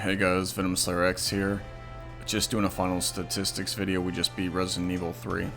Hey guys, Venom Slayer X here. Just doing a final statistics video. We just beat Resident Evil 3.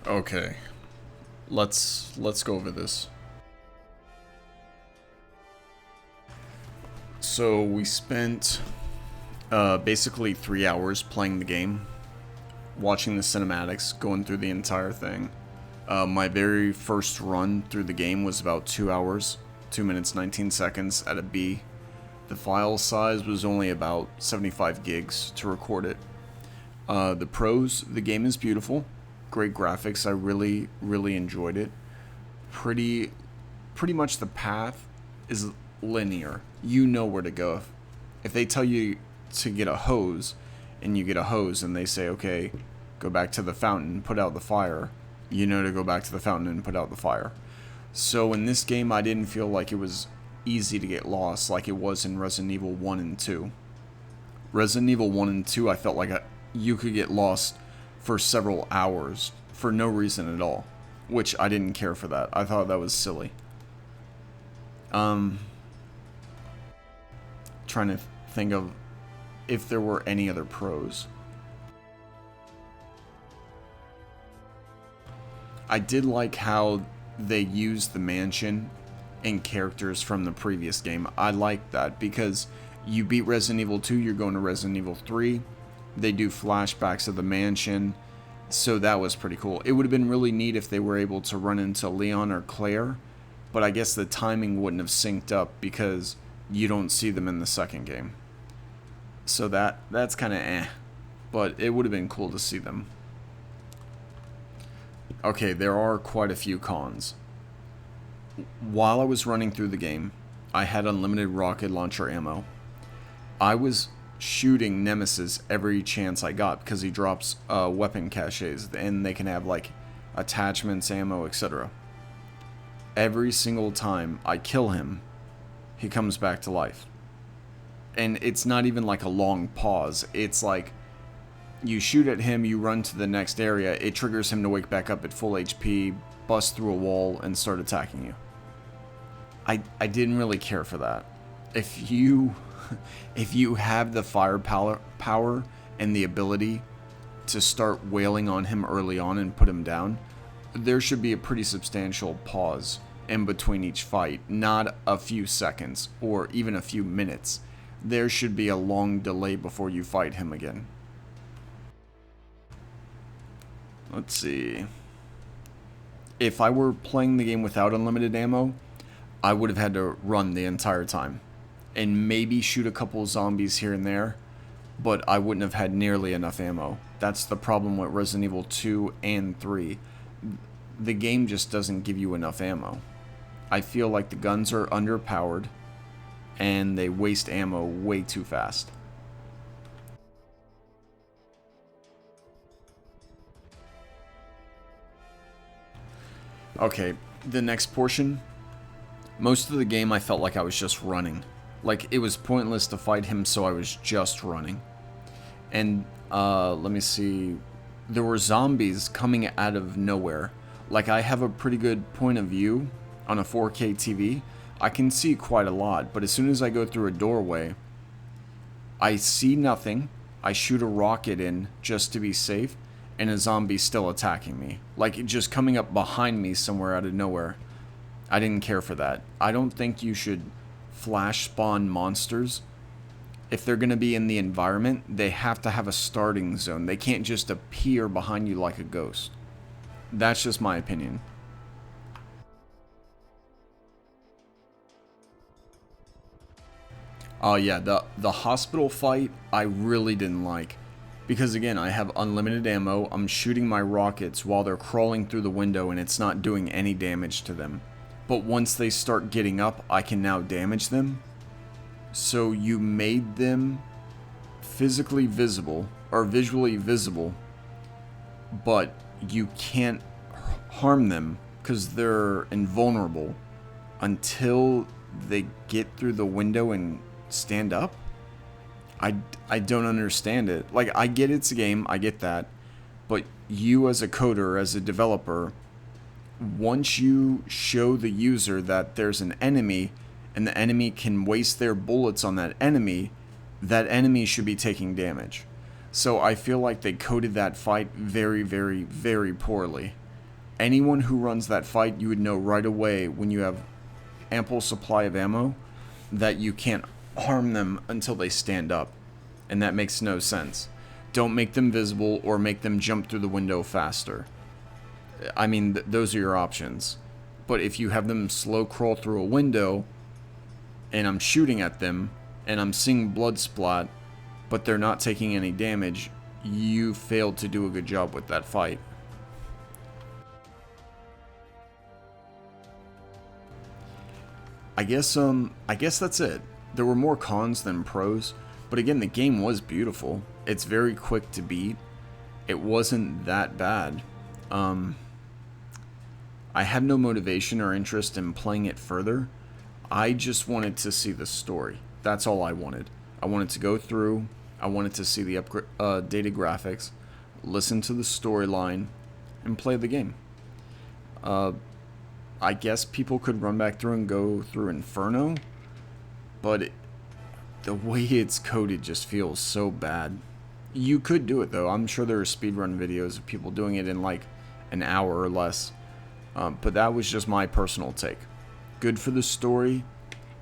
Okay, let's go over this. So we spent basically 3 hours playing the game, watching the cinematics, going through the entire thing. My very first run through the game was about 2 hours, 2 minutes 19 seconds at a B. The file size was only about 75 gigs to record it. The pros, the game is beautiful, great graphics. I really enjoyed it. Pretty much the path is linear. You know where to go. If they tell you to get a hose, and you get a hose, and they say, okay, go back to the fountain, put out the fire, you know to go back to the fountain and put out the fire. So in this game, I didn't feel like it was easy to get lost like it was in Resident Evil 1 and 2. Resident Evil 1 and 2, I felt like you could get lost for several hours for no reason at all, which I didn't care for that. I thought that was silly. Trying to think of if there were any other pros. I did like how they used the mansion and characters from the previous game. I like that because you beat Resident Evil 2, you're going to Resident Evil 3. They do flashbacks of the mansion, so that was pretty cool. It would have been really neat if they were able to run into Leon or Claire, but I guess the timing wouldn't have synced up because you don't see them in the second game. So that's kind of eh, but it would have been cool to see them. Okay, there are quite a few cons. While I was running through the game, I had unlimited rocket launcher ammo. I was shooting Nemesis every chance I got because he drops weapon caches and they can have like attachments, ammo, etc. Every single time I kill him, he comes back to life. And it's not even like a long pause. It's like you shoot at him, you run to the next area, it triggers him to wake back up at full HP, bust through a wall, and start attacking you. I didn't really care for that. If you have the firepower and the ability to start wailing on him early on and put him down, there should be a pretty substantial pause in between each fight, not a few seconds or even a few minutes. There should be a long delay before you fight him again. Let's see. If I were playing the game without unlimited ammo, I would have had to run the entire time. And maybe shoot a couple zombies here and there, but I wouldn't have had nearly enough ammo. That's the problem with Resident Evil 2 and 3. The game just doesn't give you enough ammo. I feel like the guns are underpowered, and they waste ammo way too fast. Okay, the next portion. Most of the game I felt like I was just running. Like it was pointless to fight him, so I was just running. And let me see. There were zombies coming out of nowhere. Like I have a pretty good point of view on a 4K TV. I can see quite a lot, but as soon as I go through a doorway, I see nothing. I shoot a rocket in just to be safe, and a zombie's still attacking me. Like just coming up behind me somewhere out of nowhere. I didn't care for that. I don't think you should flash spawn monsters. If they're going to be in the environment, they have to have a starting zone. They can't just appear behind you like a ghost. That's just my opinion. Oh yeah, the hospital fight I really didn't like. Because again, I have unlimited ammo, I'm shooting my rockets while they're crawling through the window and it's not doing any damage to them. But once they start getting up, I can now damage them. So you made them physically visible, or visually visible, but you can't harm them because they're invulnerable until they get through the window and stand up. I don't understand it. Like, I get it's a game, I get that, but you as a coder, as a developer, once you show the user that there's an enemy and the enemy can waste their bullets on that enemy should be taking damage. So I feel like they coded that fight very, very, very poorly. anyone who runs that fight, you would know right away when you have ample supply of ammo that you can't harm them until they stand up. And that makes no sense. Don't make them visible or make them jump through the window faster. I mean, those are your options. But if you have them slow crawl through a window and I'm shooting at them and I'm seeing blood splat, but they're not taking any damage, you failed to do a good job with that fight. I guess that's it. There were more cons than pros, but again, the game was beautiful. It's very quick to beat. It wasn't that bad. I had no motivation or interest in playing it further. I just wanted to see the story. That's all I wanted. I wanted to go through. I wanted to see the updated graphics, listen to the storyline, and play the game. I guess people could run back through and go through Inferno, but the way it's coded just feels so bad. You could do it though. I'm sure there are speedrun videos of people doing it in like an hour or less. But that was just my personal take. Good for the story,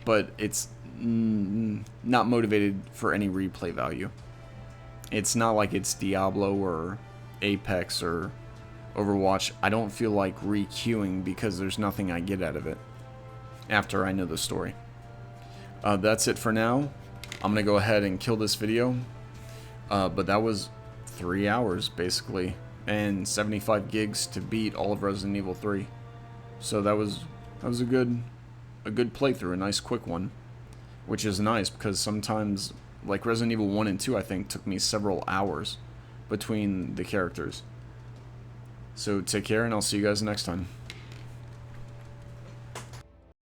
but it's not motivated for any replay value. It's not like it's Diablo or Apex or Overwatch. I don't feel like re-queuing because there's nothing I get out of it after I know the story. That's it for now. I'm gonna go ahead and kill this video. But that was 3 hours basically, and 75 gigs to beat all of Resident Evil 3. So that was a good playthrough, a nice quick one, which is nice because sometimes, like Resident Evil 1 and 2, I think took me several hours between the characters. So take care, and I'll see you guys next time.